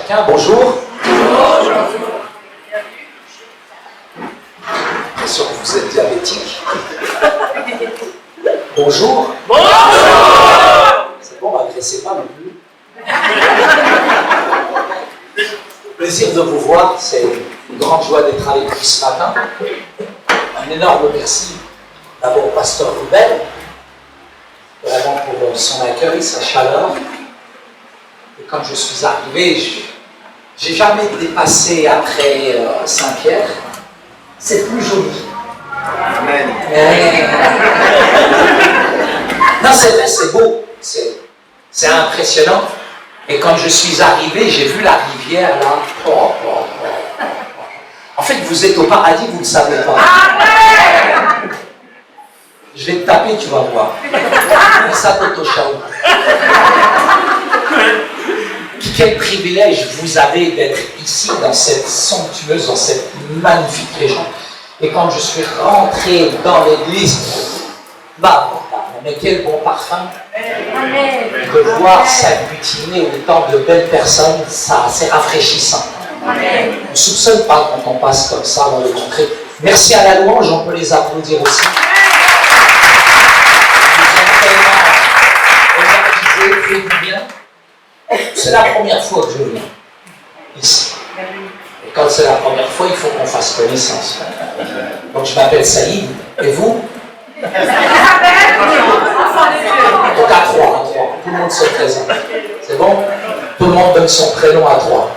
chacun. Bonjour. L'impression que vous êtes diabétique. Bonjour. C'est bon, m'agressez pas non plus. Plaisir de vous voir, c'est une grande joie d'être avec vous ce matin. Un énorme merci d'abord au pasteur Ruben, vraiment pour son accueil, sa chaleur. Et quand je suis arrivé, j'ai jamais dépassé après Saint-Pierre. C'est plus joli. Amen. Non, c'est vrai, c'est beau. C'est impressionnant. Et quand je suis arrivé, j'ai vu la rivière là. En fait, vous êtes au paradis, vous ne le savez pas. Je vais te taper, tu vas voir. Ça, Toto Chao. Quel privilège vous avez d'être ici, dans cette somptueuse, dans cette magnifique région. Et quand je suis rentré dans l'église, mais quel bon parfum. De voir s'agglutiner autant de belles personnes, c'est rafraîchissant. On ne soupçonne pas quand on passe comme ça dans le concret. Merci à la louange, on peut les applaudir aussi. Ils nous ont tellement énergisés, fait du bien. C'est la première fois que je viens ici. Et quand c'est la première fois, il faut qu'on fasse connaissance. Donc je m'appelle Saïd, et vous? Donc à trois, tout le monde se présente. C'est bon? Tout le monde donne son prénom à trois.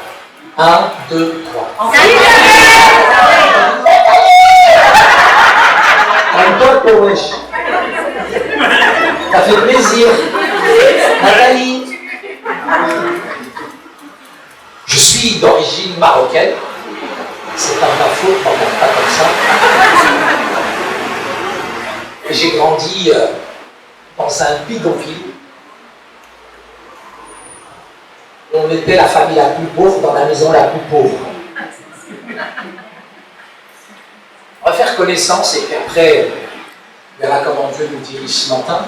1, 2, 3. Ça fait plaisir. Nathalie. Je suis d'origine marocaine. C'est pas ma faute, on ne regarde pas comme ça. J'ai grandi dans un bidonville. On était la famille la plus pauvre dans la maison la plus pauvre. On va faire connaissance et puis après, on verra comment Dieu nous dirige ce matin.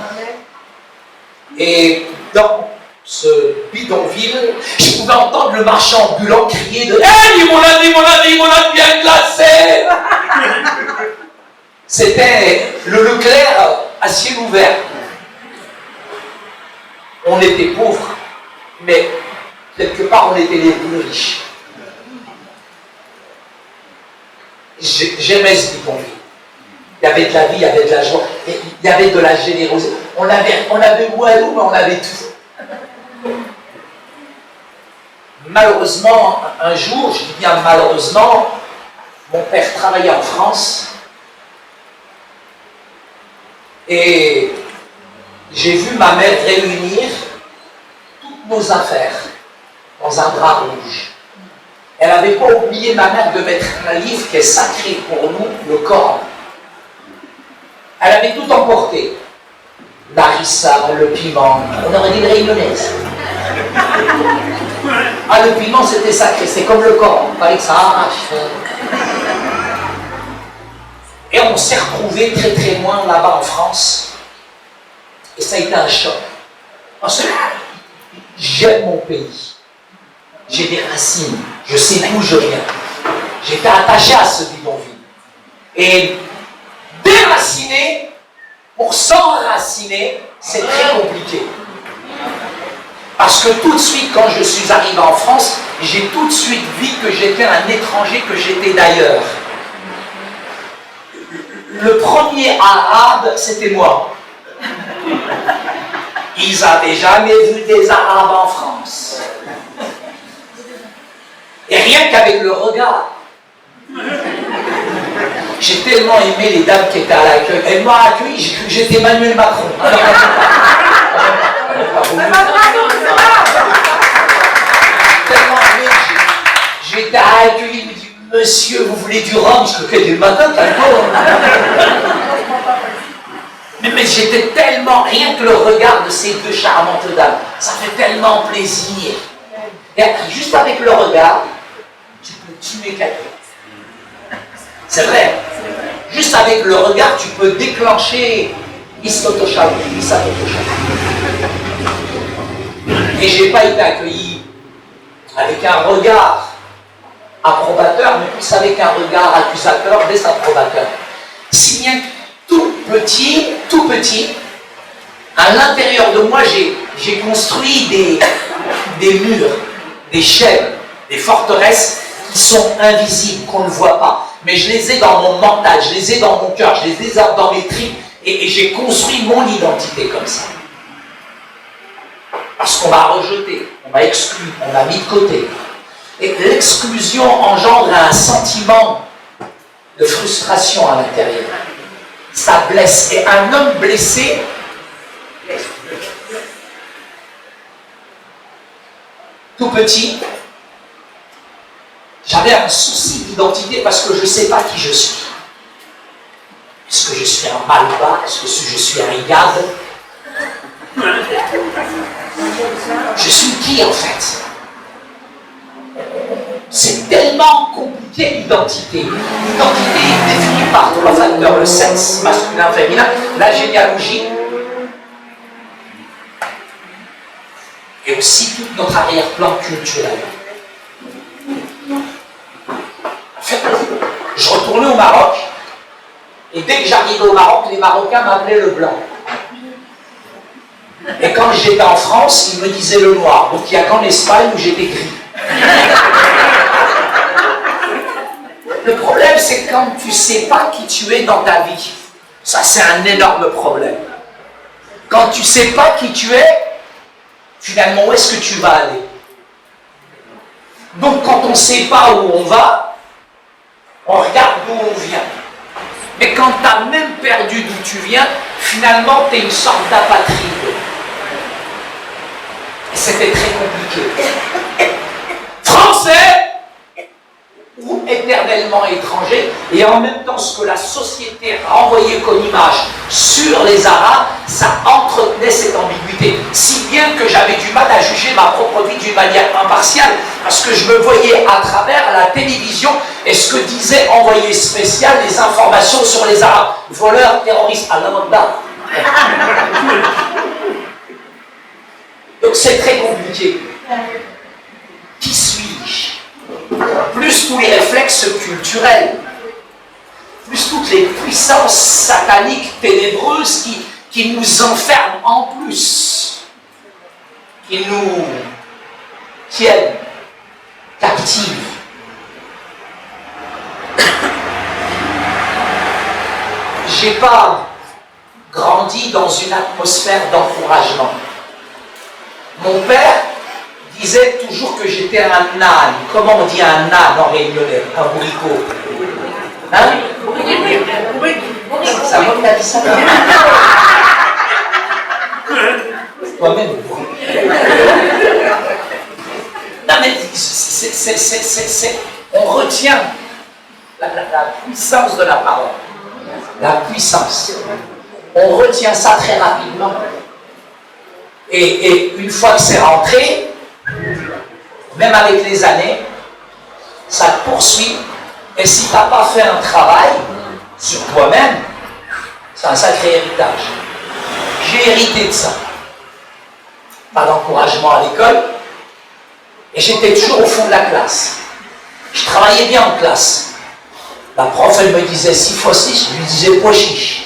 Et dans ce bidonville, je pouvais entendre le marchand ambulant crier de « Hey, limonade bien glacée !» C'était le Leclerc à ciel ouvert. On était pauvres, mais quelque part on était les plus riches. J'aimais ce bidonville. Il y avait de la vie, il y avait de la joie, il y avait de la générosité. On avait Walou, mais on avait tout. Malheureusement, un jour, je dis bien malheureusement, mon père travaillait en France et j'ai vu ma mère réunir toutes nos affaires dans un drap rouge. Elle n'avait pas oublié, ma mère, de mettre un livre qui est sacré pour nous, le Coran. Elle avait tout emporté. Larissa, le piment, on aurait dit le réunionnaise. Ah, le piment, c'était sacré, c'est comme le Coran, il fallait que ça arrache. Et on s'est retrouvés très très loin là-bas en France. Et ça a été un choc. Parce que j'aime mon pays. J'ai des racines. Je sais d'où je viens. J'étais attaché à ce bidonville. Et déraciner, pour s'enraciner, c'est très compliqué. Parce que tout de suite, quand je suis arrivé en France, j'ai tout de suite vu que j'étais un étranger, que j'étais d'ailleurs. Le premier arabe, c'était moi. Ils n'avaient jamais vu des arabes en France. Et rien qu'avec le regard. J'ai tellement aimé les dames qui étaient à l'accueil. Elles m'ont accueilli, j'ai cru que j'étais Emmanuel Macron. Tellement aimé, j'ai été accueilli, il me dit, monsieur, vous voulez du rhum? Je me dis, le matin, t'as le mais j'étais tellement, rien que le regard de ces deux charmantes dames, ça fait tellement plaisir. Et juste avec le regard, tu peux tuer quelqu'un. C'est vrai. Juste avec le regard, tu peux déclencher Istotoshav. Et j'ai pas été accueilli avec un regard approbateur, mais plus avec un regard accusateur, désapprobateur. Si bien tout petit, à l'intérieur de moi, j'ai construit des murs, des chaînes, des forteresses qui sont invisibles, qu'on ne voit pas. Mais je les ai dans mon mental, je les ai dans mon cœur, je les ai dans mes tripes, et j'ai construit mon identité comme ça. Parce qu'on m'a rejeté, on m'a exclu, on m'a mis de côté. Et l'exclusion engendre un sentiment de frustration à l'intérieur. Ça blesse. Et un homme blessé, tout petit, j'avais un souci d'identité parce que je ne sais pas qui je suis. Est-ce que je suis un Malba? Est-ce que je suis un Yad? Je suis qui en fait? C'est tellement compliqué l'identité. L'identité est définie par trois facteurs: le sexe masculin, féminin, la généalogie et aussi tout notre arrière-plan culturel. En fait, je retournais au Maroc et dès que j'arrivais au Maroc, les Marocains m'appelaient le blanc. Et quand j'étais en France, ils me disaient le noir. Donc il n'y a qu'en Espagne où j'étais gris. Le problème, c'est quand tu ne sais pas qui tu es dans ta vie. Ça, c'est un énorme problème. Quand tu ne sais pas qui tu es, finalement, où est-ce que tu vas aller? Donc, quand on ne sait pas où on va, on regarde d'où on vient. Mais quand tu as même perdu d'où tu viens, finalement, tu es une sorte d'apatride. Et c'était très compliqué. Français ou éternellement étranger, et en même temps ce que la société renvoyait comme image sur les Arabes, ça entretenait cette ambiguïté, si bien que j'avais du mal à juger ma propre vie d'une manière impartiale, parce que je me voyais à travers la télévision et ce que disait envoyé spécial les informations sur les Arabes, voleurs, terroristes, à l'Amanda. Donc c'est très compliqué. Qui suis-je? Plus tous les réflexes culturels, plus toutes les puissances sataniques ténébreuses qui nous enferment en plus, qui nous tiennent captifs. J'ai pas grandi dans une atmosphère d'encouragement. Mon père disait toujours que j'étais un âne. Comment on dit un âne en réunionnais? Un bourricot. Hein? Ça va que t'as dit ça? Toi-même, non mais on retient la puissance de la parole. La puissance. On retient ça très rapidement. Et une fois que c'est rentré, même avec les années, ça te poursuit. Et si tu n'as pas fait un travail sur toi-même, c'est un sacré héritage. J'ai hérité de ça. Pas d'encouragement à l'école. Et j'étais toujours au fond de la classe. Je travaillais bien en classe. La prof, elle me disait 6 fois 6, je lui disais pas chiche.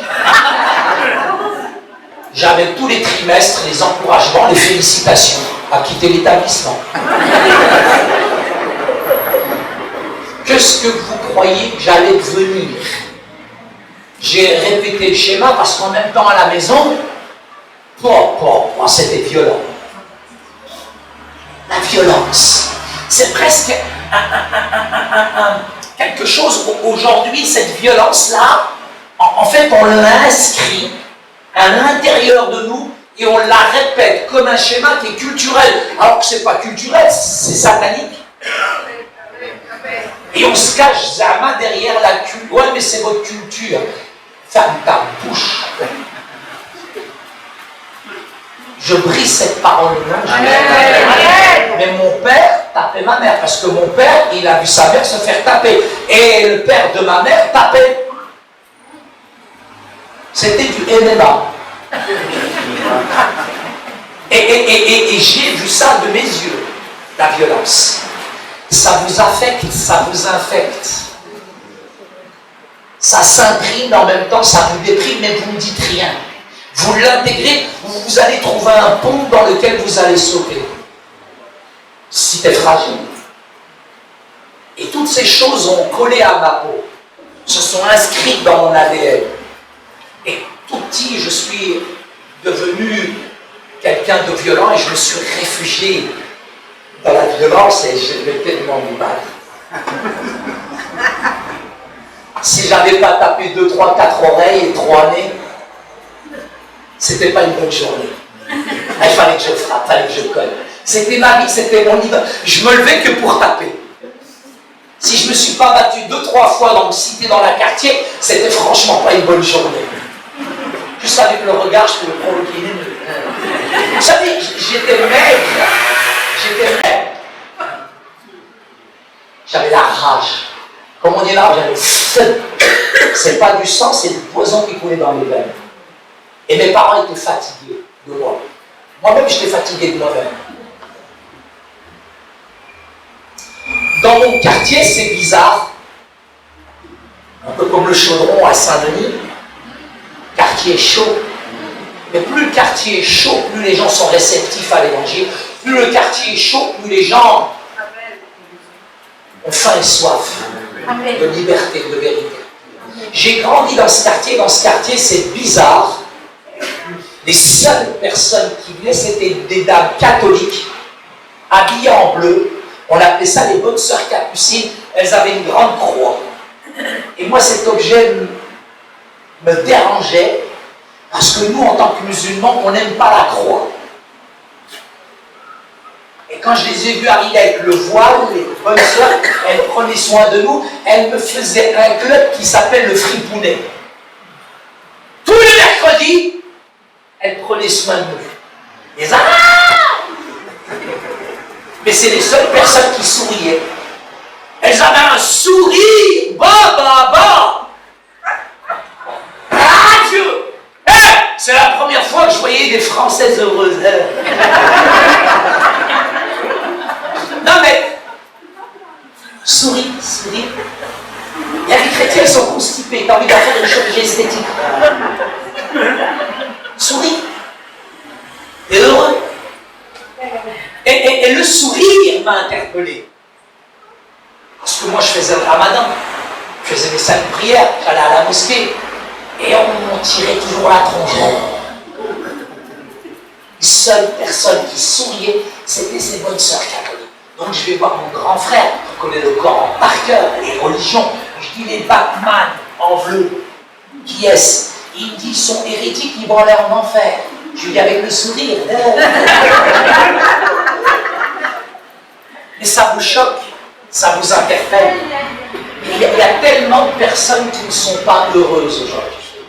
J'avais tous les trimestres les encouragements, les félicitations à quitter l'établissement. Qu'est-ce que vous croyez que j'allais devenir? J'ai répété le schéma parce qu'en même temps à la maison, c'était violent. La violence. C'est presque quelque chose où aujourd'hui, cette violence-là, en fait, on l'inscrit à l'intérieur de nous et on la répète comme un schéma qui est culturel, alors que c'est pas culturel, c'est satanique. Et on se cache Zama derrière la culture. Ouais, mais c'est votre culture. Ferme ta bouche. Je brise cette parole-là. Mais mon père tapait ma mère, parce que mon père, il a vu sa mère se faire taper. Et le père de ma mère tapait. C'était du MMA. Et j'ai vu ça de mes yeux. la violence. Ça vous affecte, ça vous infecte. Ça s'imprime, en même temps ça vous déprime, mais vous ne dites rien. Vous l'intégrez, vous allez trouver un pont dans lequel vous allez sauter. Si t'es fragile. Et toutes ces choses ont collé à ma peau, se sont inscrites dans mon ADN. Et tout petit, je suis devenu quelqu'un de violent et je me suis réfugié dans la violence et je vais tellement me battre. Si j'avais pas tapé 2, 3, 4 oreilles et 3 nez, c'était pas une bonne journée. Il fallait que je frappe, il fallait que je colle. C'était ma vie, c'était mon idole. Je me levais que pour taper. Si je me suis pas battu 2, 3 fois dans une cité, dans un quartier, c'était franchement pas une bonne journée. Juste avec le regard, je pouvais provoquer une émeute. Vous savez, j'étais maigre. J'avais la rage. Comme on dit là, j'avais le feu. C'est pas du sang, c'est du poison qui coulait dans les veines. Et mes parents étaient fatigués de moi. Moi-même, j'étais fatigué de moi-même. Dans mon quartier, c'est bizarre. Un peu comme le Chaudron à Saint-Denis. Quartier chaud. Mais plus le quartier est chaud, plus les gens sont réceptifs à l'évangile. Plus le quartier est chaud, plus les gens ont faim et soif de liberté, de vérité. J'ai grandi dans ce quartier. Dans ce quartier, c'est bizarre. Les seules personnes qui venaient, c'était des dames catholiques, habillées en bleu. On appelait ça les bonnes sœurs capucines. Elles avaient une grande croix. Et moi, cet objet me dérangeait, parce que nous, en tant que musulmans, on n'aime pas la croix. Et quand je les ai vus arriver avec le voile, les bonnes sœurs, elles prenaient soin de nous. Elles me faisaient un club qui s'appelle le Fripounet. Tous les mercredis, elles prenaient soin de nous. Les Mais c'est les seules personnes qui souriaient. Elles avaient un sourire. Bah. Ah Dieu! C'est la première fois que je voyais des Françaises heureuses. Non mais, souris. Il y a des chrétiens qui sont constipés, t'as envie d'en faire une chirurgie esthétique. Souris. T'es heureux. Et le sourire m'a interpellé. Parce que moi je faisais le ramadan, je faisais des salles de prière, j'allais à la mosquée, et on tirait toujours la tronche. Les seules personnes qui souriaient, c'était ces bonnes sœurs catholiques. Donc je vais voir mon grand frère, qui connaît le Coran par cœur, les religions. Je dis les Batman en bleu. Qui est-ce? Il me dit ils sont hérétiques, ils vont aller en enfer. Je lui dis avec le sourire. Mais ça vous choque, ça vous interpelle. Il y a tellement de personnes qui ne sont pas heureuses aujourd'hui.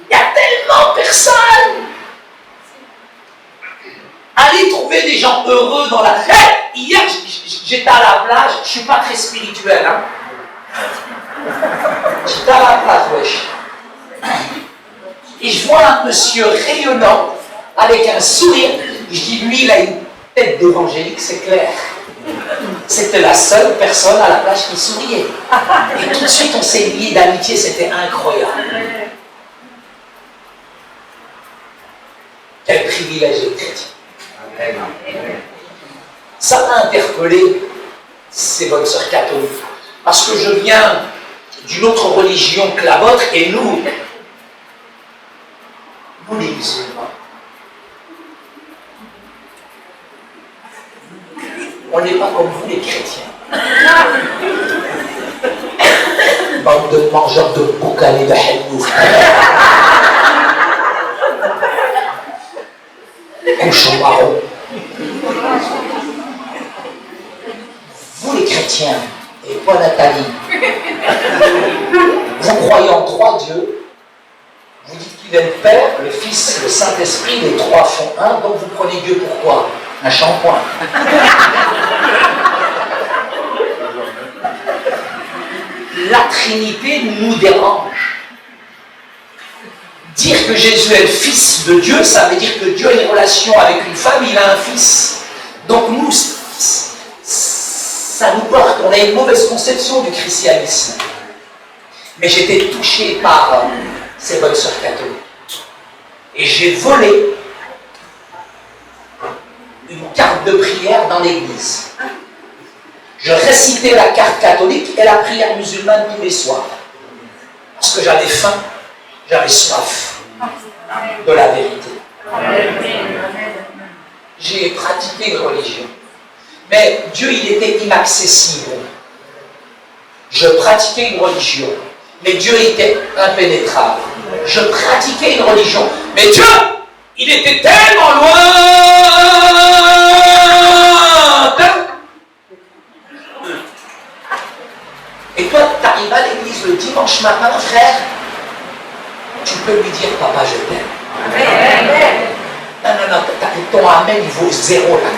Il y a tellement de personnes. Allez trouver des gens heureux dans la... Hier, j'étais à la plage, je ne suis pas très spirituel, hein. J'étais à la plage, wesh. Et je vois un monsieur rayonnant, avec un sourire. Je dis, lui, il a une tête d'évangélique, c'est clair. C'était la seule personne à la plage qui souriait. Et tout de suite, on s'est liés d'amitié, c'était incroyable. Quel privilège d'être chrétien. Ça m'a interpellé, ces bonnes sœurs catholiques, parce que je viens d'une autre religion que la vôtre, et nous les musulmans, on n'est pas comme vous les chrétiens. Bande de mangeurs de boucan et de hallouf. Cochon marron. Vous les chrétiens, et toi Nathalie, vous croyez en 3 dieux, vous dites qu'il est le Père, le Fils, le Saint-Esprit, les 3 font 1, donc vous prenez Dieu pour quoi? Un shampoing. La Trinité nous dérange. Dire que Jésus est le Fils de Dieu, ça veut dire que Dieu a une relation avec une femme, il a un fils. Donc nous, ça nous porte, on a une mauvaise conception du christianisme. Mais j'étais touché par ces bonnes sœurs catholiques. Et j'ai volé une carte de prière dans l'église. Je récitais la carte catholique et la prière musulmane tous les soirs. Parce que j'avais faim, j'avais soif de la vérité. J'ai pratiqué une religion. Mais Dieu, il était inaccessible. Je pratiquais une religion, mais Dieu était impénétrable. Je pratiquais une religion, mais Dieu, il était tellement loin. Et toi, tu arrives à l'église le dimanche matin, frère, tu peux lui dire, papa, je t'aime. Non, ton amen, il vaut 0 là.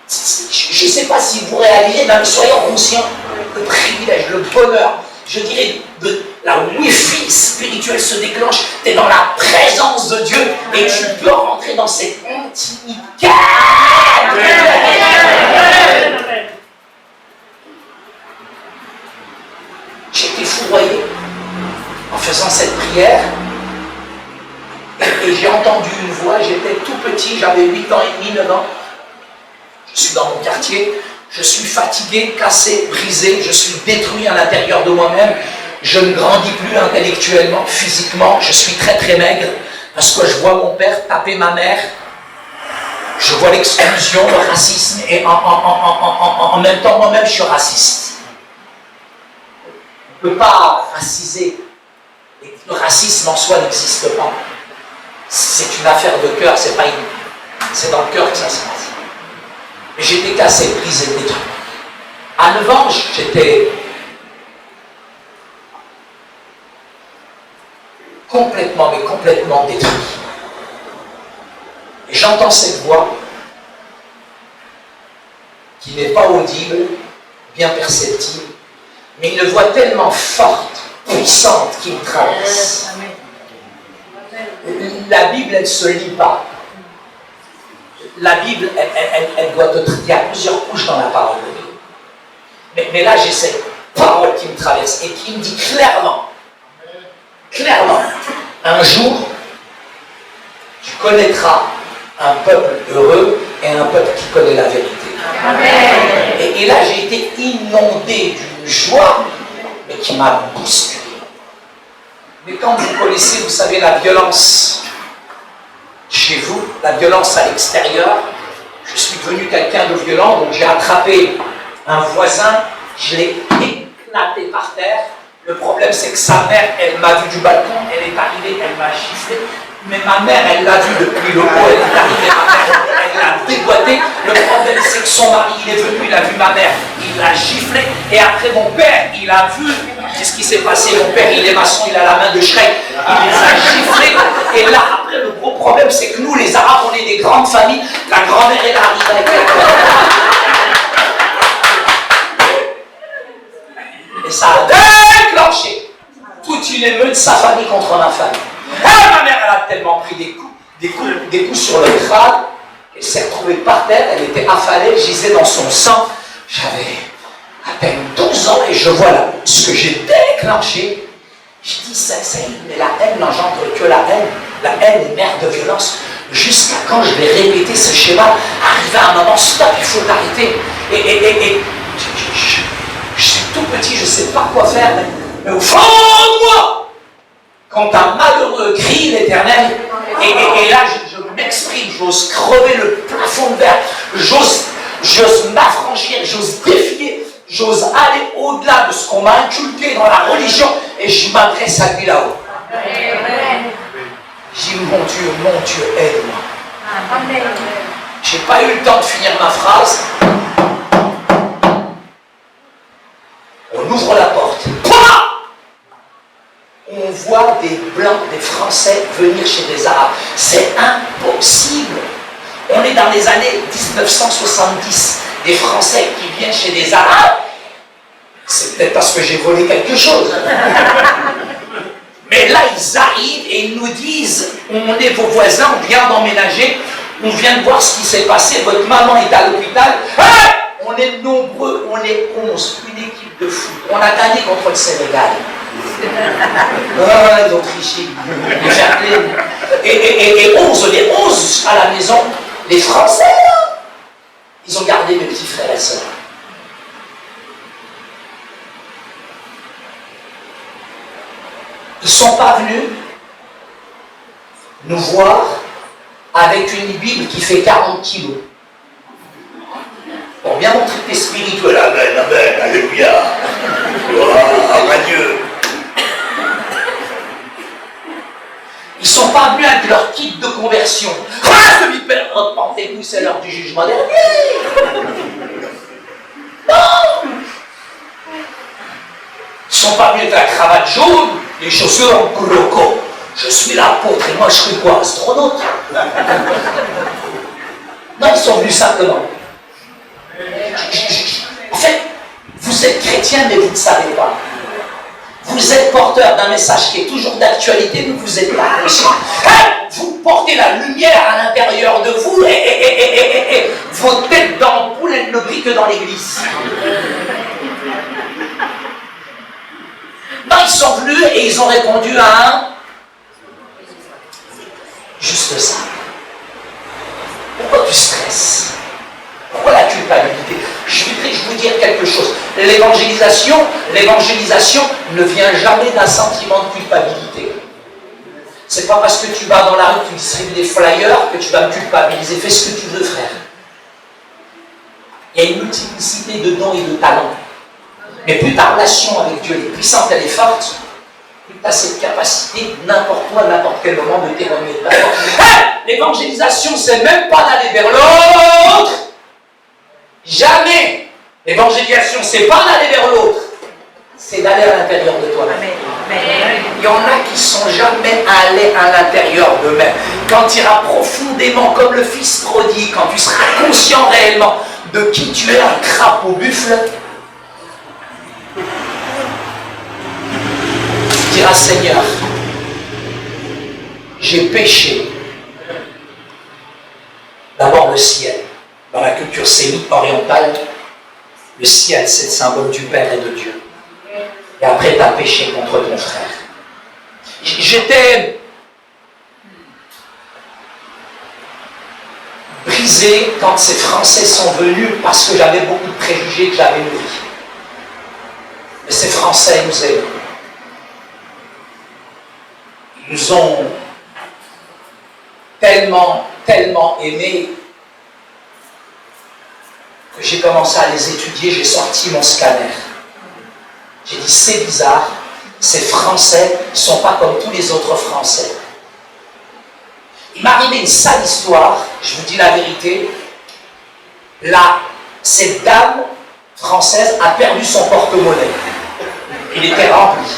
Je ne sais pas si vous réalisez, mais soyons conscients, le privilège, le bonheur, je dirais, de la wifi spirituelle se déclenche, tu es dans la présence de Dieu et tu peux rentrer dans cette intimité. J'étais foudroyé en faisant cette prière et j'ai entendu une voix, j'étais tout petit, j'avais 8 ans et demi, 9 ans. Je suis dans mon quartier, je suis fatigué, cassé, brisé, je suis détruit à l'intérieur de moi-même. Je ne grandis plus intellectuellement, physiquement, je suis très très maigre parce que je vois mon père taper ma mère. Je vois l'exclusion, le racisme et en même temps moi-même je suis raciste. On ne peut pas raciser. Le racisme en soi n'existe pas. C'est une affaire de cœur, c'est dans le cœur que ça se passe. Mais j'étais cassé, brisé, détruit. À 9 ans, j'étais complètement détruit. Et j'entends cette voix qui n'est pas audible, bien perceptible, mais une voix tellement forte, puissante qui me traverse. La Bible, elle ne se lit pas. La Bible, elle doit être... Il y a plusieurs couches dans la parole de Dieu. Mais là, j'ai cette parole qui me traverse et qui me dit clairement, un jour, tu connaîtras un peuple heureux et un peuple qui connaît la vérité. Amen. Et là, j'ai été inondé d'une joie, mais qui m'a bousculé. Mais quand vous connaissez, vous savez, la violence chez vous, la violence à l'extérieur, je suis devenu quelqu'un de violent, donc j'ai attrapé un voisin, je l'ai éclaté par terre. Le problème, c'est que sa mère, elle m'a vu du balcon, elle est arrivée, elle m'a giflé. Mais ma mère, elle l'a vu depuis le haut, elle est arrivée, ma mère, elle l'a déboîté. Le problème, c'est que son mari, il est venu, il a vu ma mère, il l'a giflé. Et après, mon père, il a vu, qu'est-ce qui s'est passé? Mon père, il est maçon, il a la main de Shrek, il les a giflés. Et là, après, le gros problème, c'est que nous, les Arabes, on est des grandes familles. La grand-mère, elle arrive avec elle. Et ça a déclenché toute une émeute de sa famille contre ma famille. Ah, ma mère, elle a tellement pris des coups sur le crâne, elle s'est retrouvée par terre, elle était affalée, elle gisait dans son sang. J'avais à peine 12 ans et je vois là ce que j'ai déclenché. Je dis, mais la haine n'engendre que la haine. La haine est mère de violence. Jusqu'à quand je vais répéter ce schéma, arrivé à un moment, stop, il faut l'arrêter. Et je suis tout petit, je ne sais pas quoi faire, mais au fond de moi, quand un malheureux crie l'Éternel, et là je m'exprime, j'ose crever le plafond de verre, j'ose m'affranchir, j'ose défier, j'ose aller au-delà de ce qu'on m'a inculqué dans la religion, et je m'adresse à lui là-haut. Je dis, mon Dieu, aide-moi. J'ai pas eu le temps de finir ma phrase. On ouvre la porte. On voit des Blancs, des Français venir chez des Arabes. C'est impossible. On est dans les années 1970. Des Français qui viennent chez des Arabes. C'est peut-être parce que j'ai volé quelque chose. Mais là, ils arrivent et ils nous disent, on est vos voisins, on vient d'emménager. On vient de voir ce qui s'est passé, votre maman est à l'hôpital. Hey, on est nombreux, on est 11, une équipe de foot. On a gagné contre le Sénégal. Ils ont triché. Et 11, les 11 à la maison, les Français, là, ils ont gardé mes petits frères et sœurs. Ils ne sont pas venus nous voir avec une Bible qui fait 40 kilos. Pour bien montrer que tu es spirituel. Amen, amen, alléluia. Gloire à Dieu. Ils ne sont pas venus avec leur kit de conversion. Ah, celui-là, repentez-vous, c'est l'heure du jugement dernier. Non. Ils ne sont pas venus avec la cravate jaune, les chaussures en croco. Je suis l'apôtre et moi je suis quoi, astronaute? Non, ils sont venus simplement. En fait, vous êtes chrétien mais vous ne savez pas. Vous êtes porteur d'un message qui est toujours d'actualité, mais vous n'êtes pas conscient. Vous portez la lumière à l'intérieur de vous et vos têtes d'ampoule, elles ne brillent que dans l'église. Non, ils sont venus et ils ont répondu à un juste ça. Pourquoi tu stresses? Pourquoi la culpabilité? Je voudrais vous dire quelque chose. L'évangélisation ne vient jamais d'un sentiment de culpabilité. C'est pas parce que tu vas dans la rue, tu distribues des flyers que tu vas me culpabiliser. Fais ce que tu veux, frère. Il y a une multiplicité de dons et de talents. Mais plus ta relation avec Dieu est puissante, elle est forte, plus tu as cette capacité, n'importe où, à n'importe quel moment, de témoigner de la foi. L'évangélisation, c'est même pas d'aller vers l'autre. Jamais. L'évangélisation, c'est pas d'aller vers l'autre. C'est d'aller à l'intérieur de toi-même. Il y en a qui ne sont jamais allés à l'intérieur d'eux-mêmes. Quand tu iras profondément, comme le fils prodigue, quand tu seras conscient réellement de qui tu es, un crapaud buffle, tu diras, Seigneur, j'ai péché. D'abord le ciel. Dans la culture sémite orientale, le ciel, c'est le symbole du Père et de Dieu. Et après, tu as péché contre ton frère. J'étais brisé quand ces Français sont venus parce que j'avais beaucoup de préjugés que j'avais nourris. Mais ces Français nous aiment. Ils nous ont tellement aimés que j'ai commencé à les étudier, j'ai sorti mon scanner. J'ai dit, c'est bizarre, ces Français ne sont pas comme tous les autres Français. Il m'est arrivé une sale histoire, je vous dis la vérité. Là, cette dame française a perdu son porte-monnaie. Il était rempli.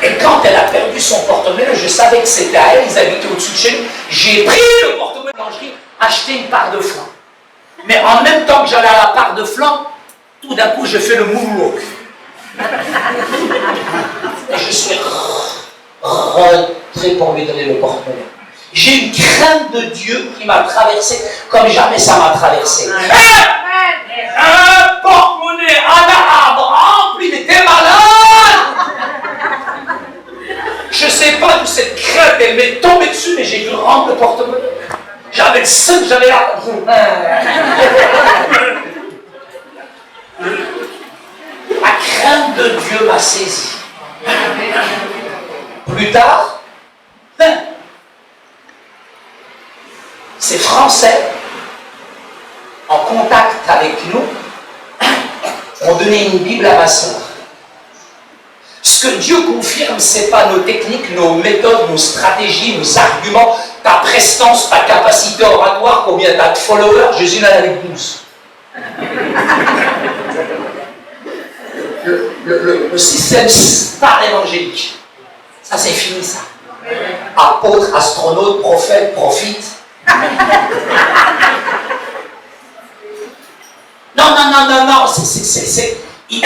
Et quand elle a perdu son porte-monnaie, je savais que c'était à elle, ils habitaient au-dessus de chez nous. J'ai pris le porte-monnaie de l'angerie, acheté une part de flan. Mais en même temps que j'allais à la part de flan, tout d'un coup, je fais le moonwalk. Et je suis rentré pour lui donner le porte-monnaie. J'ai une crainte de Dieu qui m'a traversé comme jamais ça m'a traversé. Un porte-monnaie, un arabe rempli, il était malade. Je ne sais pas d'où cette crainte elle m'est tombée dessus, mais j'ai dû rendre le porte-monnaie. J'avais le seul, j'avais là. La crainte de Dieu m'a saisi. Plus tard, ces Français, en contact avec nous, ont donné une Bible à ma sœur. Ce que Dieu confirme, ce n'est pas nos techniques, nos méthodes, nos stratégies, nos arguments, ta prestance, ta capacité oratoire, combien tu as de followers. Jésus n'en avait 12. Le système star évangélique, ça c'est fini ça. Apôtre, astronaute, prophète, prophète. Non, il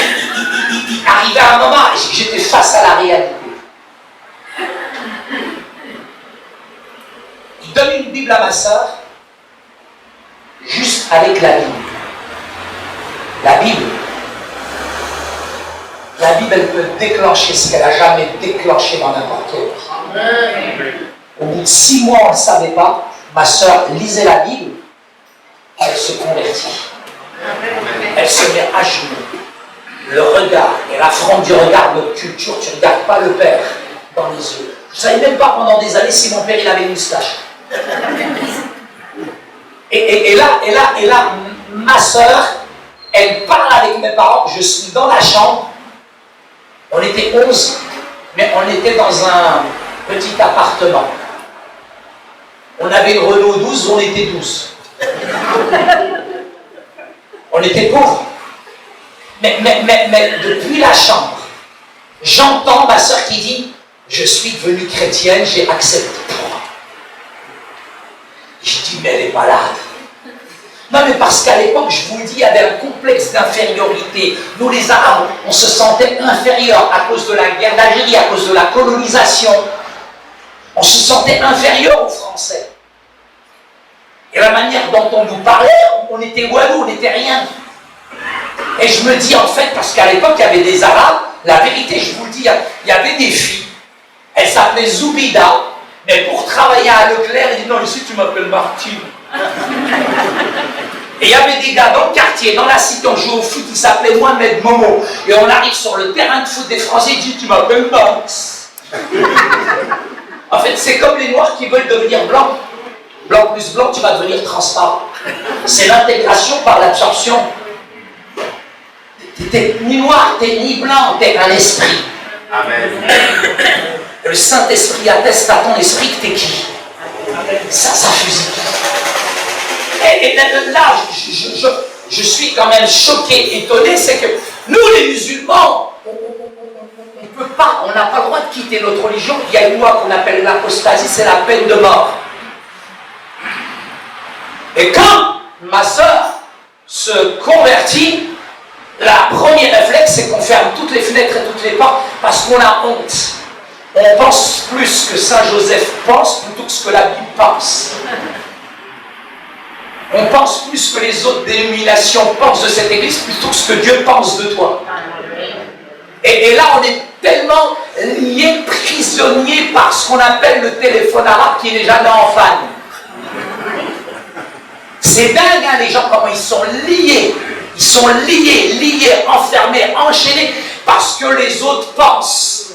arrivait à un moment, j'étais face à la réalité. Il donne une Bible à ma sœur, juste avec la Bible. La Bible, elle peut déclencher ce qu'elle n'a jamais déclenché dans n'importe quel autre. Au bout de 6 mois, on ne le savait pas. Ma sœur lisait la Bible, elle se convertit. Elle se met à genoux. Le regard, et l'affront du regard, notre culture, tu ne regardes pas le Père dans les yeux. Je ne savais même pas pendant des années si mon père il avait une moustache. Et là, ma sœur, elle parle avec mes parents, je suis dans la chambre. On était 11, mais on était dans un petit appartement. On avait une Renault 12, on était 12. On était pauvres. Mais depuis la chambre, j'entends ma sœur qui dit « Je suis devenue chrétienne, j'ai accepté. » Je dis « Mais elle est malade. » Non, mais parce qu'à l'époque, je vous le dis, il y avait un complexe d'infériorité. Nous, les Arabes, on se sentait inférieurs à cause de la guerre d'Algérie, à cause de la colonisation. On se sentait inférieurs aux Français. Et la manière dont on nous parlait, on était walou, on n'était rien. Et je me dis, en fait, parce qu'à l'époque, il y avait des Arabes, la vérité, je vous le dis, il y avait des filles. Elles s'appelaient Zoubida, mais pour travailler à Leclerc, elles disaient, non, ici, tu m'appelles Martine. Et il y avait des gars dans le quartier, dans la cité, on jouait au foot, ils s'appelaient Mohamed Momo. Et on arrive sur le terrain de foot des Français, ils disent, tu m'appelles Max. En fait, c'est comme les Noirs qui veulent devenir blancs. Blanc plus blanc, tu vas devenir transparent. C'est l'intégration par l'absorption. T'es ni noir, t'es ni blanc, t'es un esprit. Amen. Le Saint-Esprit atteste à ton esprit que t'es qui. Ça fusille. Et là, je suis quand même choqué, étonné, c'est que nous, les musulmans, on n'a pas le droit de quitter notre religion. Il y a une loi qu'on appelle l'apostasie, c'est la peine de mort. Et quand ma sœur se convertit, la première réflexe, c'est qu'on ferme toutes les fenêtres et toutes les portes parce qu'on a honte. On pense plus que Saint Joseph pense plutôt que ce que la Bible pense. On pense plus que les autres dénominations pensent de cette église plutôt que ce que Dieu pense de toi. Et là, on est tellement liés, prisonniers par ce qu'on appelle le téléphone arabe qui n'est jamais en panne. C'est dingue, hein, les gens, comment ils sont liés. Ils sont liés, enfermés, enchaînés, parce que les autres pensent.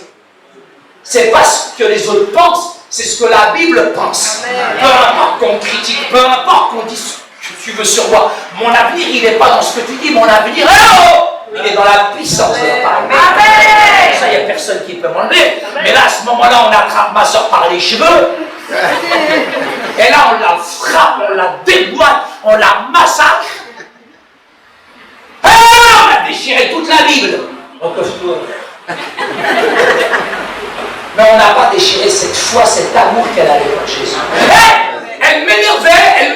C'est pas ce que les autres pensent, c'est ce que la Bible pense. Peu importe qu'on critique, peu importe qu'on dise ce que tu veux sur moi, mon avenir, il n'est pas dans ce que tu dis, mon avenir, il est dans la puissance de la parole. Ça, il n'y a personne qui peut m'enlever. Mais là, à ce moment-là, on attrape ma soeur par les cheveux. Et là, on la frappe, on la déboîte, on la massacre. On a déchiré toute la Bible. Mais on n'a pas déchiré cette foi, cet amour qu'elle avait pour Jésus. Elle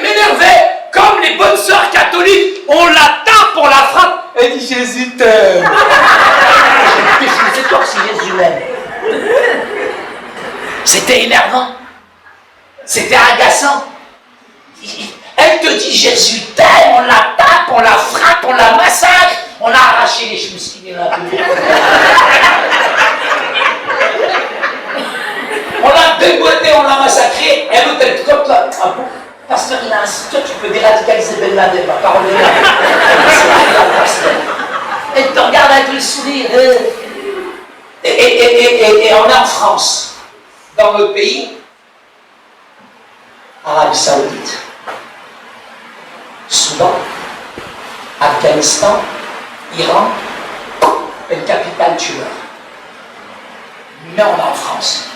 m'énervait, comme les bonnes sœurs catholiques. On la tape, on la frappe. Elle dit Jésus t'aime. C'est toi si Jésus m'aime. C'était énervant. C'était agaçant. Elle te dit Jésus t'aime, on la tape, on la frappe, on la massacre, on a arraché les chemouskines là. On l'a déboîté, on l'a massacré, et l'autre elle comme toi. Ah bon, pasteur, il a un site, toi tu peux déradicaliser Ben Laden, ma parole est là. Elle te regarde avec le sourire. Et on est en France, dans le pays, Arabie Saoudite, Soudan, Afghanistan, Iran, une capitale tueur. Mais on est en France.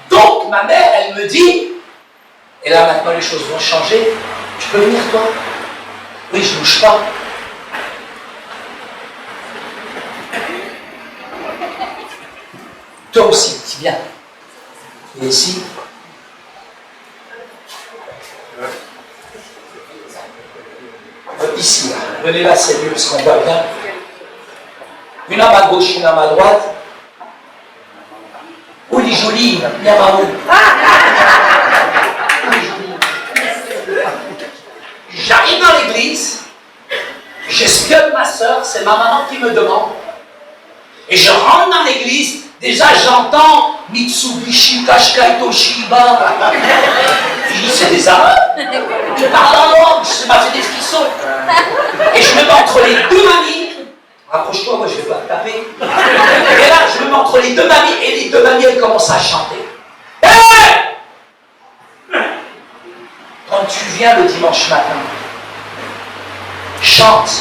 Donc ma mère, elle me dit, et là maintenant les choses vont changer, tu peux venir toi? Oui, je ne bouge pas. Toi aussi, tu viens. Et ici, ici, là. Venez là, c'est mieux parce qu'on voit bien. Une à ma gauche, une à ma droite. Où les jolies, viens par où? Où les jolies? l'église, j'espionne ma soeur, c'est ma maman qui me demande, et je rentre dans l'église, déjà j'entends Mitsubishi, Kashkai, Toshiba. Je dis, c'est des Arabes. Ils parlent en langue, ça m'a fait des frissons. Et je me mets entre les deux mamies. Rapproche-toi, moi je vais pas te taper. Et là, je me mets entre les deux mamies, et les deux mamies, elles commencent à chanter. Hey! Quand tu viens le dimanche matin, chante,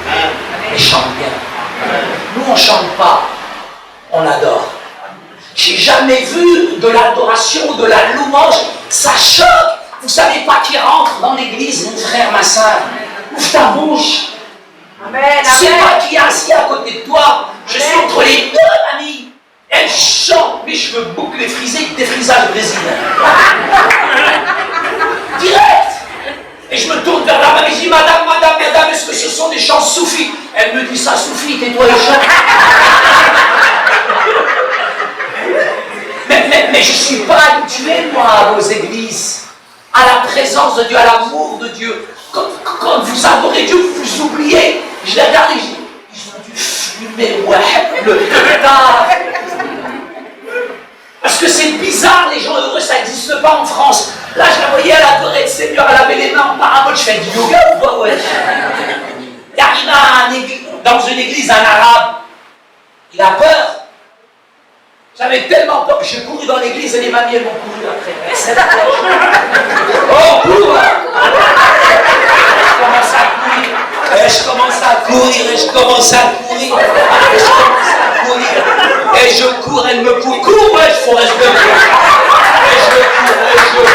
mais chante bien. Nous, on ne chante pas, on adore. J'ai jamais vu de l'adoration ou de la louange, ça choque. Vous savez pas qui rentre dans l'église, mon frère, ma soeur. Ouvre ta bouche. Amen, Tu sais pas qui est assis à côté de toi. Je suis entre les deux amies. Elle chante, mes cheveux bouclés, frisés, défrisage brésilien. Direct. Et je me tourne vers la mamie, je dis, madame, est-ce que ce sont des chants soufis? Elle me dit, ça soufi, tais-toi les chants. Mais je ne suis pas habitué, moi, aux églises, à la présence de Dieu, à l'amour de Dieu. Quand vous adorez Dieu, vous oubliez. Je les regarde et je dis, ils ont dû fumer, ouais, le pétard. Parce que c'est bizarre, les gens heureux, ça n'existe pas en France. Là, je la voyais, elle adorait le Seigneur, elle avait les mains en parabole. Je fais du yoga ou quoi, ouais. Il arrive dans une église, un arabe. Il a peur. J'avais tellement peur que je cours dans l'église et les mamies, elles m'ont couru après. Oh, cours! Je commence à courir, et je commence à courir. Et je cours, elle me court. Cours, ouais, Forrest Gump. Et je cours.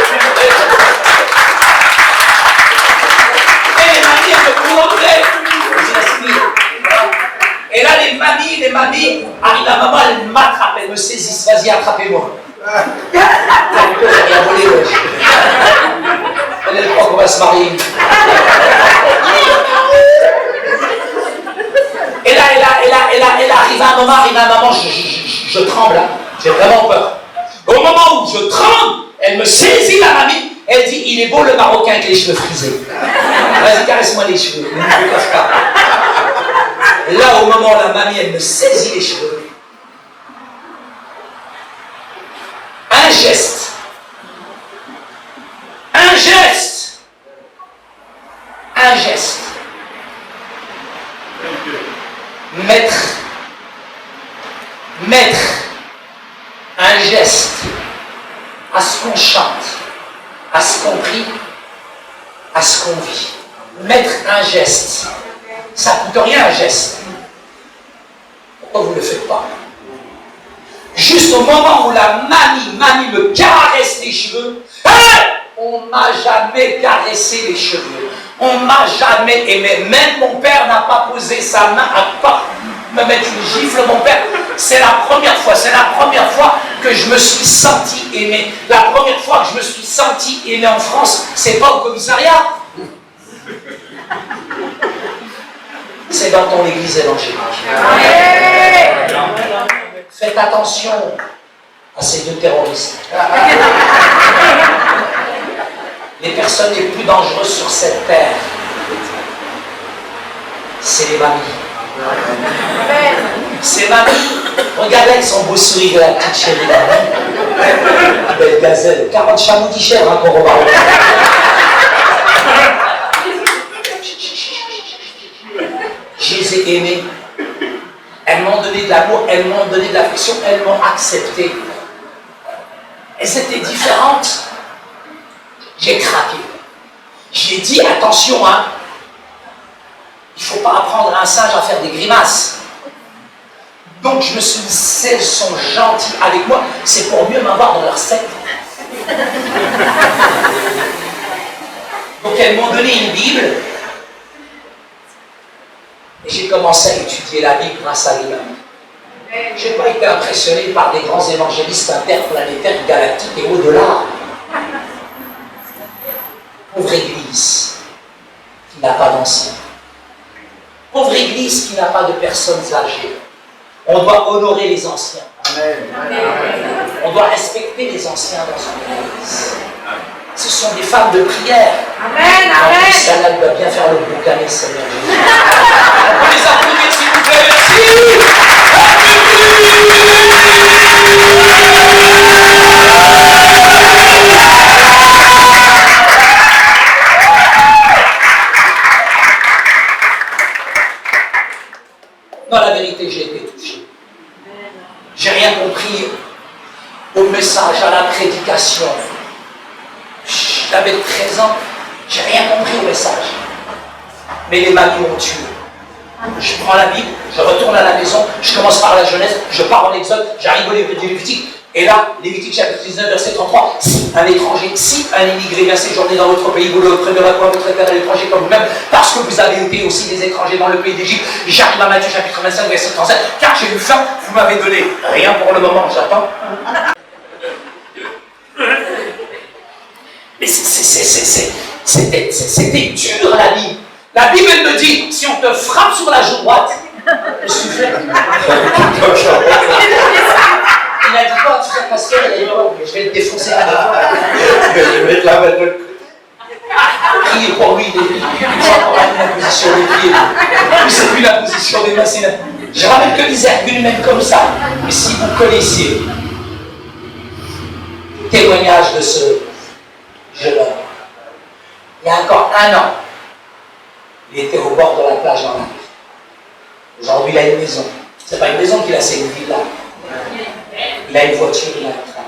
Et les mamies, elles me courent après. Et là, les mamies arrivent, la maman, elle m'attrape, elle me saisit. Vas-y, attrapez-moi. J'ai rien volé, wesh. Elle croit qu'on va se marier. Et là, elle arrive à un moment, je tremble, hein. J'ai vraiment peur. Au moment où je tremble, elle me saisit la mamie, elle dit, il est beau le Marocain avec les cheveux frisés. Vas-y, caresse-moi les cheveux, ne me casse pas. Et là, au moment où la mamie, elle me saisit les cheveux, un geste, mettre un geste à ce qu'on chante, à ce qu'on prie, à ce qu'on vit. Mettre un geste. Ça ne coûte rien, un geste. Pourquoi vous ne le faites pas? Juste au moment où la mamie me caresse les cheveux, on ne m'a jamais caressé les cheveux. On ne m'a jamais aimé. Même mon père n'a pas posé sa main à pas me mettre une gifle. Mon père, c'est la première fois que je me suis senti aimé. La première fois que je me suis senti aimé en France, c'est pas au commissariat. C'est dans ton église évangélique. Faites attention à ces deux terroristes. Les personnes les plus dangereuses sur cette terre, c'est les mamies. Ces mamies, regardez avec son beau sourire, la petite chérie. Belle gazelle, 40 chamoudis chèvres encore au Maroc. Je les ai aimées. Elles m'ont donné de l'amour, elles m'ont donné de l'affection, elles m'ont accepté. Elles étaient différentes. J'ai craqué. J'ai dit, attention, hein, il ne faut pas apprendre à un singe à faire des grimaces. Donc je me suis dit, si elles sont gentilles avec moi, c'est pour mieux m'avoir dans leur secte. Donc elles m'ont donné une Bible. Et j'ai commencé à étudier la Bible grâce à l'imam. Je n'ai pas été impressionné par des grands évangélistes interplanétaires, galactiques et au-delà. Pauvre Église qui n'a pas d'anciens. Pauvre Église qui n'a pas de personnes âgées. On doit honorer les anciens. Amen. On doit respecter les anciens dans une Église. Ce sont des femmes de prière. Amen, amen. Celle-là doit bien faire le boucaner, Seigneur Jésus. On les applaudit, s'il vous plaît, Dans la vérité, j'ai été touché. J'ai rien compris au message, à la prédication. J'avais 13 ans, j'ai rien compris au message. Mais les mamies m'ont tué. Je prends la Bible, je retourne à la maison, je commence par la Genèse, je pars en Exode, j'arrive au livre de Lévitique. Et là, Lévitique chapitre 19, verset 33, si un étranger, si un immigré vient séjourner dans votre pays, vous le reprenez à quoi votre terre à l'étranger comme vous-même, parce que vous avez été aussi des étrangers dans le pays d'Égypte. J'arrive à Matthieu chapitre 25, verset 37, car j'ai eu faim, vous m'avez donné rien pour le moment, j'attends. Mais c'était dur la Bible. La Bible, elle me dit, si on te frappe sur la joue droite, qu'est-ce que tu fais? Il a dit quoi, tu fais pasteur, il a dit quoi? Je vais le défoncer à la Je vais te la mettre. Priez pour lui, il faut encore la position des pieds. Puis c'est plus la position des mains. Je ramène que des arguments comme ça. Mais si vous connaissiez le témoignage de ce jeune homme, il y a encore 1 an, il était au bord de la plage dans la rue. Aujourd'hui, il a une maison. C'est pas une maison qu'il a, c'est une villa. Il a une voiture, il a un train.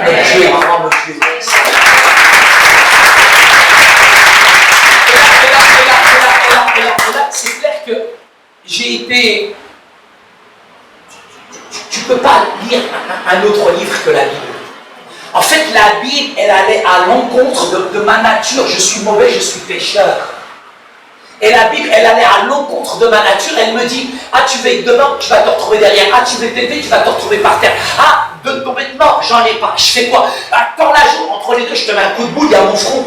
Le Dieu est grand, le Dieu est grand. Et là, c'est clair que j'ai été... Tu ne peux pas lire un autre livre que la Bible. En fait, la Bible, elle allait à l'encontre de ma nature. Je suis mauvais, je suis pécheur. Et la Bible, elle allait à l'encontre de ma nature. Elle me dit, ah, tu veux être devant, tu vas te retrouver derrière. Ah, tu veux t'aider, tu vas te retrouver par terre. Ah, de ton vêtement, j'en ai pas. Je fais quoi? Ah, quand la joue, entre les deux, je te mets un coup de boule, il y a mon front.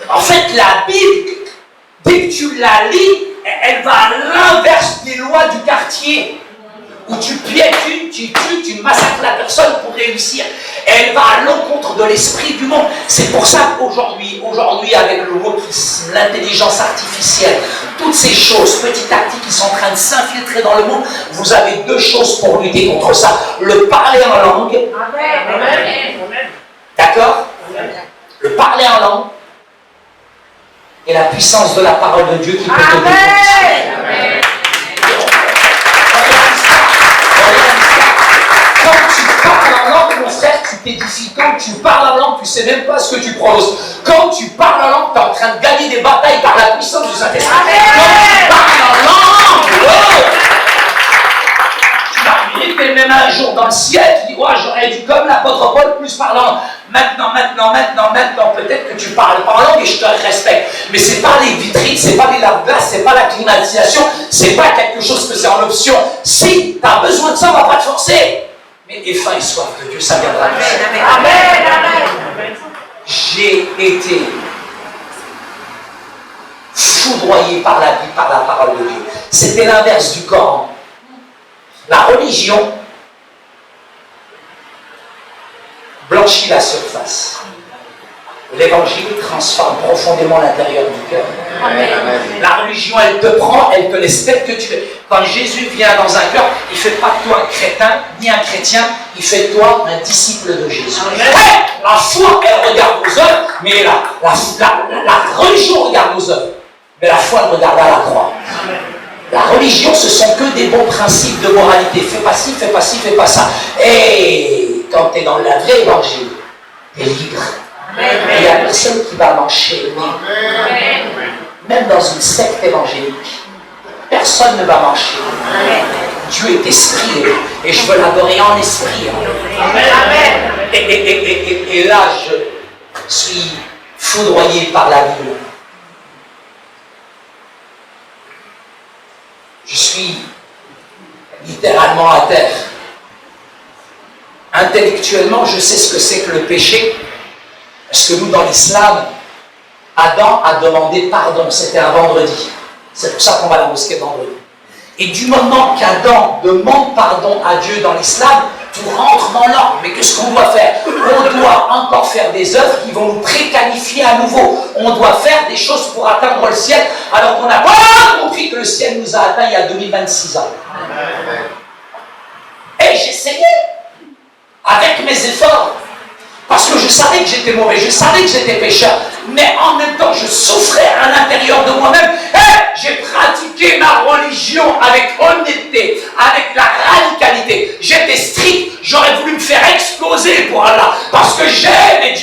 En fait, la Bible, dès que tu la lis, elle va à l'inverse des lois du quartier. Où tu piétines, tu tues, tu massacres la personne pour réussir. Elle va à l'encontre de l'esprit du monde. C'est pour ça qu'aujourd'hui, avec le wokisme, l'intelligence artificielle, toutes ces choses, petit à petit, qui sont en train de s'infiltrer dans le monde, vous avez 2 choses pour lutter contre ça. Le parler en langue. Amen. D'accord? Le parler en langue. Et la puissance de la parole de Dieu qui peut te délivrer. Amen. Quand tu parles en langue, mon frère, tu t'édifies. Quand tu parles en langue, tu ne sais même pas ce que tu prononces. Quand tu parles en langue, tu es en train de gagner des batailles par la puissance du Saint-Esprit. Quand tu parles en langue, tu vas arriver même un jour dans le ciel, tu dis, ouais, j'aurais dû comme l'apôtre Paul plus parlant. Maintenant, peut-être que tu parles pas en langue et je te respecte. Mais c'est pas les vitrines, c'est pas les lave-glaces, c'est pas la climatisation, c'est pas quelque chose que c'est en option. Si tu as besoin de ça, on va pas te forcer. Mais aie faim et soif de Dieu, ça viendra. Amen. J'ai été foudroyé par la Bible, par la parole de Dieu. C'était l'inverse du Coran. La religion blanchit la surface. L'évangile transforme profondément l'intérieur du cœur. Amen. La religion, elle te prend, elle te laisse tel que tu es. Quand Jésus vient dans un cœur, il ne fait pas de toi un crétin, ni un chrétien, il fait de toi un disciple de Jésus. Ouais, la foi, elle regarde aux œuvres, mais la religion regarde aux œuvres. Mais la foi, elle regarde à la croix. Amen. La religion, ce sont que des bons principes de moralité. Fais pas ci, fais pas ci, fais pas ça. Et quand tu es dans le vrai évangile, tu es libre. Il n'y a personne qui va m'enchaîner. Même dans une secte évangélique, personne ne va m'enchaîner. Dieu est esprit et je veux l'adorer en esprit. Et là, je suis foudroyé par la Bible. Je suis littéralement à terre. Intellectuellement, je sais ce que c'est que le péché. Parce que nous, dans l'islam, Adam a demandé pardon. C'était un vendredi. C'est pour ça qu'on va à la mosquée vendredi. Et du moment qu'Adam demande pardon à Dieu dans l'islam, tout rentre dans l'ordre. Mais qu'est-ce qu'on doit faire? On doit encore faire des œuvres qui vont nous préqualifier à nouveau. On doit faire des choses pour atteindre le ciel, alors qu'on n'a pas compris que le ciel nous a atteints il y a 2026 ans. Et j'essayais, avec mes efforts, parce que je savais que j'étais mauvais, je savais que j'étais pécheur, mais en même temps je souffrais à l'intérieur de moi-même. Et j'ai pratiqué ma religion avec honnêteté, avec la radicalité. J'étais strict, j'aurais voulu me faire exploser pour Allah, parce que j'aimais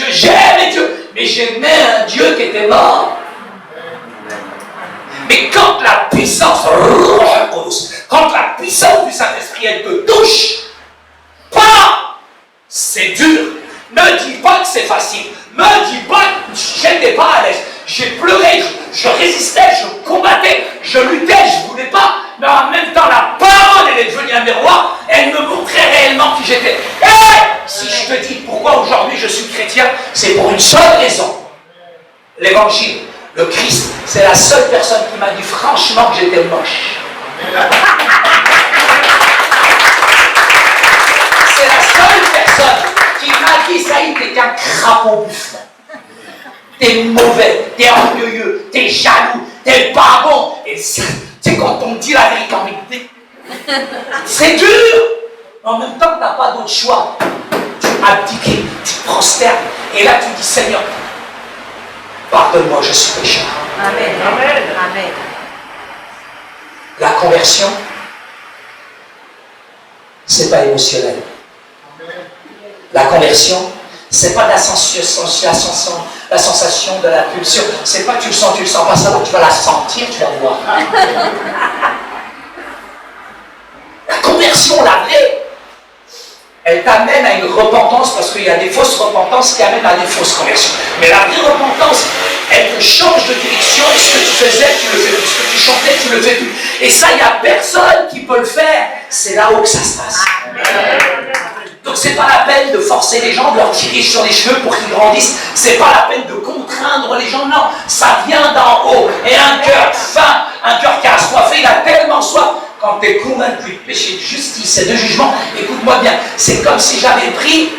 Dieu, mais j'aimais un Dieu qui était mort. Mais quand la puissance du Saint-Esprit, elle te touche, c'est dur. Ne dis pas que c'est facile. Ne dis pas que j'étais pas à l'aise. J'ai pleuré, je résistais, je combattais, je luttais, je voulais pas. Mais en même temps, la parole, elle est devenue un miroir. Elle me montrait réellement qui j'étais. Et si je te dis pourquoi aujourd'hui je suis chrétien, c'est pour une seule raison. L'évangile, le Christ, c'est la seule personne qui m'a dit franchement que j'étais moche. C'est la seule personne qui m'a dit, Saïd, t'es qu'un crapaud buffon. T'es mauvais, t'es orgueilleux, t'es jaloux, t'es pas bon. Et c'est quand on dit la vérité, c'est dur. En même temps, t'as pas d'autre choix. Tu abdiques, tu prosternes. Et là, tu dis, Seigneur, pardonne-moi, je suis pécheur. Amen. Amen. Amen. La conversion, c'est pas émotionnel. La conversion, c'est pas la sensation de la pulsion. C'est pas tu le sens pas, ça va, tu vas la sentir, tu vas voir. La conversion, la vraie, elle t'amène à une repentance, parce qu'il y a des fausses repentances qui amènent à des fausses conversions. Mais la vraie repentance, elle te change de direction. Ce que tu faisais, tu le fais plus. Ce que tu chantais, tu le fais plus. Et ça, il n'y a personne qui peut le faire. C'est là-haut que ça se passe. Donc c'est pas la peine de forcer les gens, de leur tirer sur les cheveux pour qu'ils grandissent. C'est pas la peine de contraindre les gens. Non, ça vient d'en haut. Et un cœur faim, un cœur qui a assoiffé, il a tellement soif. Quand tu es convaincu de péché, de justice et de jugement, écoute-moi bien, c'est comme si j'avais pris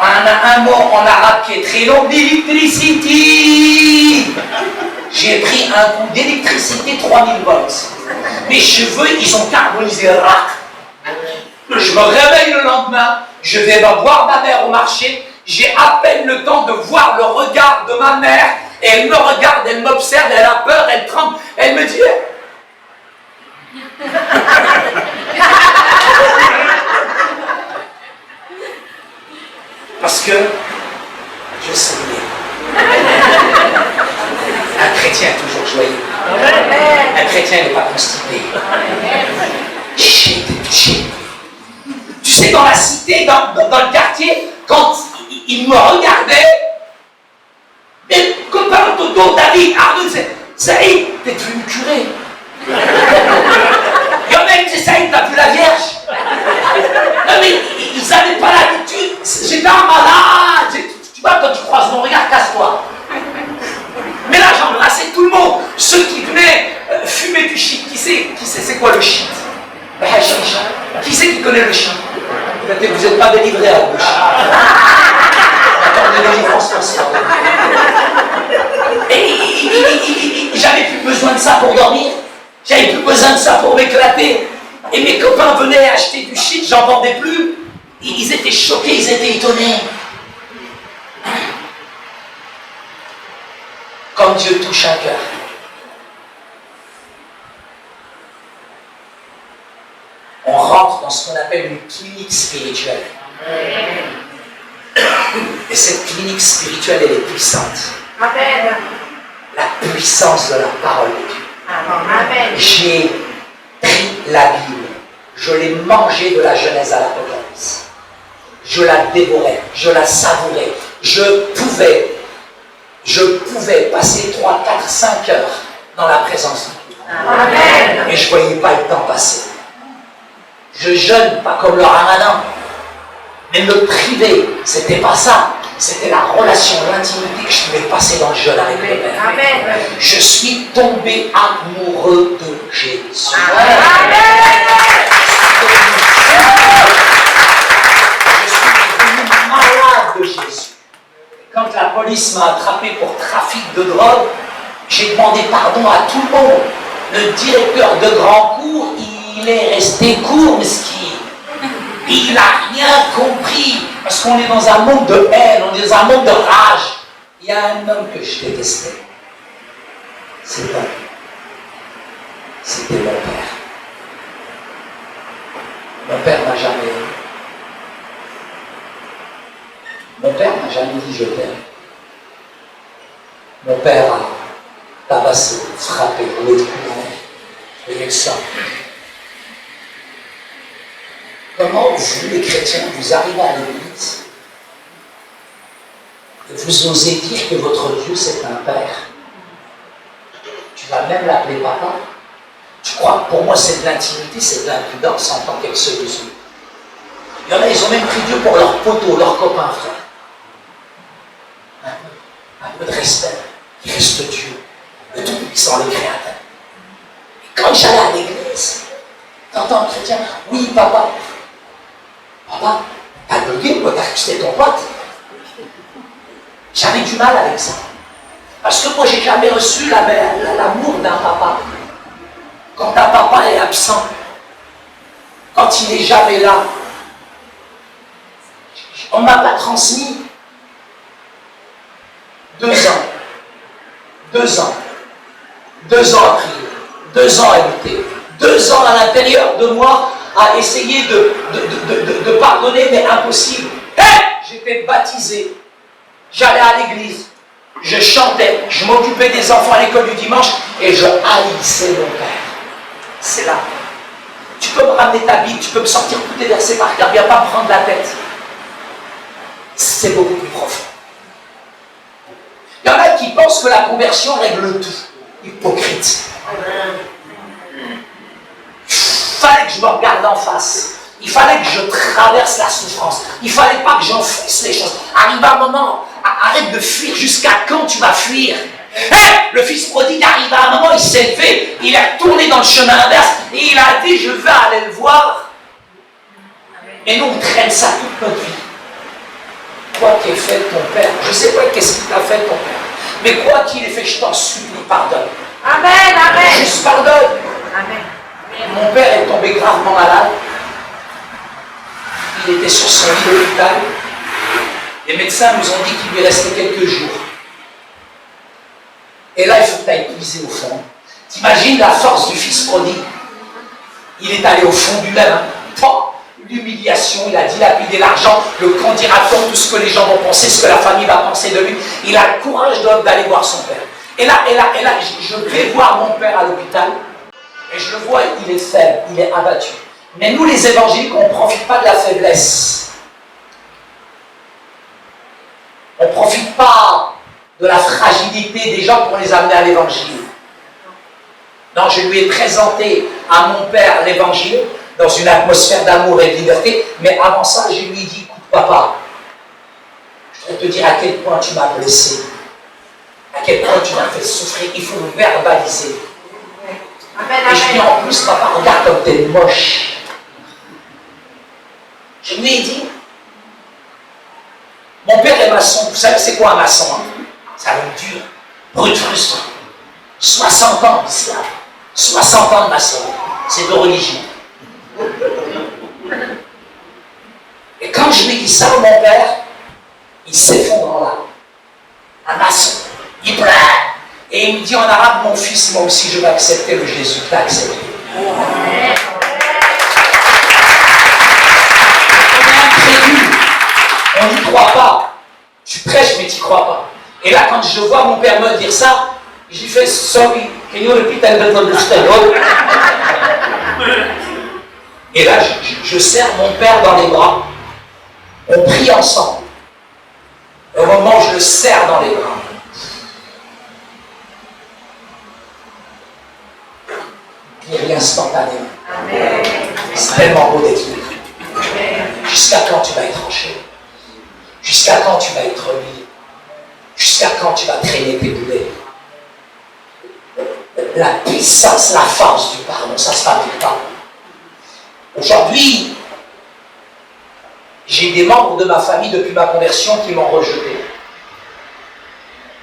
un mot en arabe qui est très long, d'électricité. J'ai pris un coup d'électricité 3000 volts. Mes cheveux, ils ont carbonisé. Je me réveille le lendemain, je vais voir ma mère au marché, j'ai à peine le temps de voir le regard de ma mère, et elle me regarde, elle m'observe, elle a peur, elle tremble, elle me dit... Parce que je souriais. Un chrétien est toujours joyeux. Un chrétien n'est pas constipé. J'étais touché. Tu sais, dans la cité, dans le quartier, quand il me regardait, mes copains, Toto, David, Arnaud, disaient, Saïd, t'es devenu curé. Il y en a qui disaient, Saïd, t'as vu la Vierge? Non, mais ils n'avaient pas l'habitude. J'étais un malade. Tu vois, quand tu croises mon regard, casse-toi. Mais là, j'embrassais tout le monde. Ceux qui venaient fumer du shit. Qui sait c'est quoi le shit? Le hashish. Qui c'est qui connaît le shit? Peut-être que vous n'êtes pas délivré à gauche. Attendez, délivrance pour ça. Et j'avais plus besoin de ça pour dormir. J'avais plus besoin de ça pour m'éclater. Et mes copains venaient acheter du shit, j'en vendais plus. Ils étaient choqués, ils étaient étonnés. Comme Dieu touche un cœur. On rentre dans ce qu'on appelle une clinique spirituelle. Et cette clinique spirituelle, elle est puissante. Amen. La puissance de la parole de Dieu. Amen. J'ai pris la Bible. Je l'ai mangée de la Genèse à l'Apocalypse. Je la dévorais, je la savourais. Je pouvais passer 3, 4, 5 heures dans la présence de Dieu. Amen. Mais je ne voyais pas le temps passer. Je jeûne, pas comme le ramadan. Mais me priver, c'était pas ça. C'était la relation, l'intimité que je pouvais passer dans le jeûne avec le Père. Amen. Je suis tombé amoureux de Jésus. Amen. police m'a attrapé pour trafic de drogue, j'ai demandé pardon à tout le monde. Le directeur de grand cours, il est resté court, mesquin. Il n'a rien compris, parce qu'on est dans un monde de haine, on est dans un monde de rage. Il y a un homme que je détestais. C'était mon père. Mon père m'a jamais aimé. Mon père m'a jamais dit je t'aime. Mon père a tabassé, frappé, roulé de coups, et ça. Comment vous, les chrétiens, vous arrivez à l'église et vous osez dire que votre Dieu c'est un père? Tu vas même l'appeler papa? Tu crois que pour moi c'est de l'intimité, c'est de l'impudence en tant qu'ex-musulman. Il y en a, ils ont même pris Dieu pour leur poteau, leur copain, frère. Un peu de respect. Il reste Dieu, le Tout-Puissant, le Créateur. Et quand j'allais à l'église, t'entends un chrétien, oui, papa. Papa, t'as bugué, toi, t'as cru que c'était ton pote. J'avais du mal avec ça. Parce que moi, j'ai jamais reçu l'amour d'un papa. Quand un papa est absent, quand il n'est jamais là, on ne m'a pas transmis 2 ans. 2 ans. 2 ans à prier. 2 ans à lutter. 2 ans à l'intérieur de moi à essayer de pardonner, mais impossible. Hey! J'étais baptisé. J'allais à l'église. Je chantais. Je m'occupais des enfants à l'école du dimanche et je haïssais mon père. C'est là. Tu peux me ramener ta Bible, tu peux me sortir tous les versets par cœur, viens pas me prendre la tête. C'est beaucoup plus profond. Il y en a qui pensent que la conversion règle tout. Hypocrite. Il fallait que je me regarde en face. Il fallait que je traverse la souffrance. Il fallait pas que j'enfonce les choses. Arrive un moment, arrête de fuir. Jusqu'à quand tu vas fuir? Hey, le fils prodigue arrive à un moment, il s'est levé, il est retourné dans le chemin inverse et il a dit je vais aller le voir. Et nous on traîne ça toute notre vie. Quoi qu'il ait fait ton père, je ne sais pas qu'est-ce qu'il t'a fait ton père, mais quoi qu'il ait fait, je t'en supplie, pardonne. Amen, amen. Juste pardonne. Amen. Mon père est tombé gravement malade. Il était sur son lit d'hôpital. Les médecins nous ont dit qu'il lui restait quelques jours. Et là, il faut que tu ailles puiser au fond. T'imagines la force du fils prodigue? Il est allé au fond du même. L'humiliation, il a dilapidé l'argent, le qu'en dira-t-on, tout ce que les gens vont penser, ce que la famille va penser de lui. Il a le courage d'aller voir son père. Et là, je vais voir mon père à l'hôpital, et je le vois, il est faible, il est abattu. Mais nous, les évangéliques, on ne profite pas de la faiblesse. On ne profite pas de la fragilité des gens pour les amener à l'évangile. Non, je lui ai présenté à mon père l'évangile dans une atmosphère d'amour et de liberté, mais avant ça, je lui ai dit, écoute papa, je voudrais te dire à quel point tu m'as blessé, à quel point tu m'as fait souffrir, il faut le verbaliser. Amen, Et je lui ai dit en plus, papa, regarde comme t'es moche. Je lui ai dit, mon père est maçon, vous savez c'est quoi un maçon hein? Ça va être dur, brut frustre. 60 ans d'islam, 60 ans de maçon, c'est de religion. Et quand je lui dis ça, mon père, il s'effondre en larmes. Un maçon, il pleure. Et il me dit en arabe, mon fils, moi aussi je vais accepter le Jésus que tu as accepté. On est incrédule, on n'y croit pas. Tu prêches mais tu n'y crois pas. Et là, quand je vois mon père me dire ça, je lui fais sorry, can you repeat a little bit? Et là, je serre mon père dans les bras. On prie ensemble. Au moment où je le serre dans les bras, guéri instantanément. C'est tellement beau d'être libre. Jusqu'à quand tu vas être tranché? Jusqu'à quand tu vas être remis? Jusqu'à quand tu vas traîner tes boulets? La puissance, la force du pardon, ça ne se fabrique pas. Aujourd'hui, j'ai des membres de ma famille depuis ma conversion qui m'ont rejeté.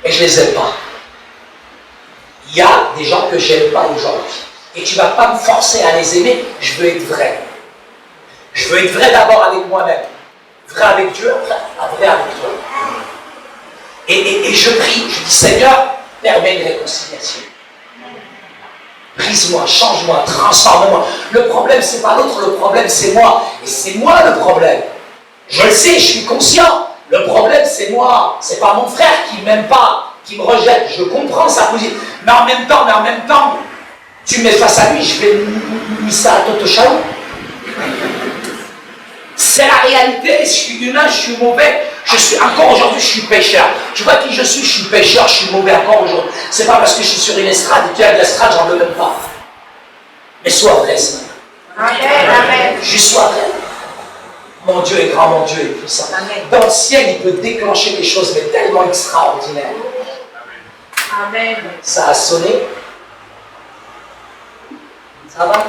Et je ne les aime pas. Il y a des gens que je n'aime pas aujourd'hui. Et tu ne vas pas me forcer à les aimer, je veux être vrai. Je veux être vrai d'abord avec moi-même. Vrai avec Dieu, vrai avec toi. Et je prie, je dis Seigneur, permets une réconciliation. Brise-moi, change-moi, transforme-moi. Le problème, c'est pas l'autre, le problème, c'est moi. Et c'est moi le problème. Je le sais, je suis conscient. Le problème, c'est moi. C'est pas mon frère qui m'aime pas, qui me rejette. Je comprends sa position. Mais en même temps, tu me mets face à lui, je vais mis ça à Toto Chalon. C'est la réalité. Je suis humain, je suis mauvais. Encore aujourd'hui, je suis pécheur. Tu vois qui je suis pécheur, je suis mauvais encore aujourd'hui. C'est pas parce que je suis sur une estrade et tu as de l'estrade, j'en veux même pas. Mais sois vrai ce matin. Amen. Juste sois vrai. Mon Dieu est grand, mon Dieu est puissant. Dans le ciel, il peut déclencher des choses, mais tellement extraordinaires. Amen. Ça a sonné. Ça va?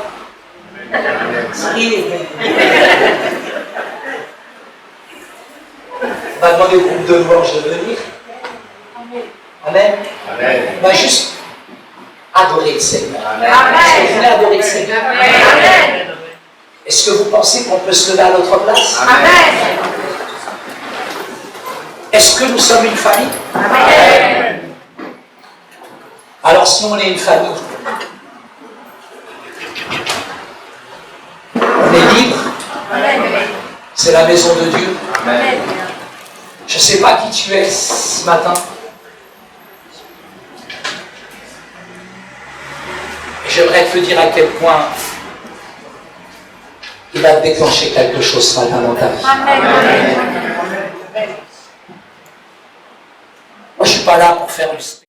On va demander au groupe de louanges de venir. Amen. Amen. On va juste adorer le Seigneur. Amen. Est-ce que vous voulez adorer le Seigneur? Amen. Est-ce que vous pensez qu'on peut se lever à notre place? Amen. Est-ce que nous sommes une famille? Amen. Alors si on est une famille, on est libre. Amen. C'est la maison de Dieu. Amen. Je ne sais pas qui tu es ce matin. J'aimerais te dire à quel point il va te déclencher quelque chose ce matin dans ta vie. Amen. Moi, je ne suis pas là pour faire du spectacle.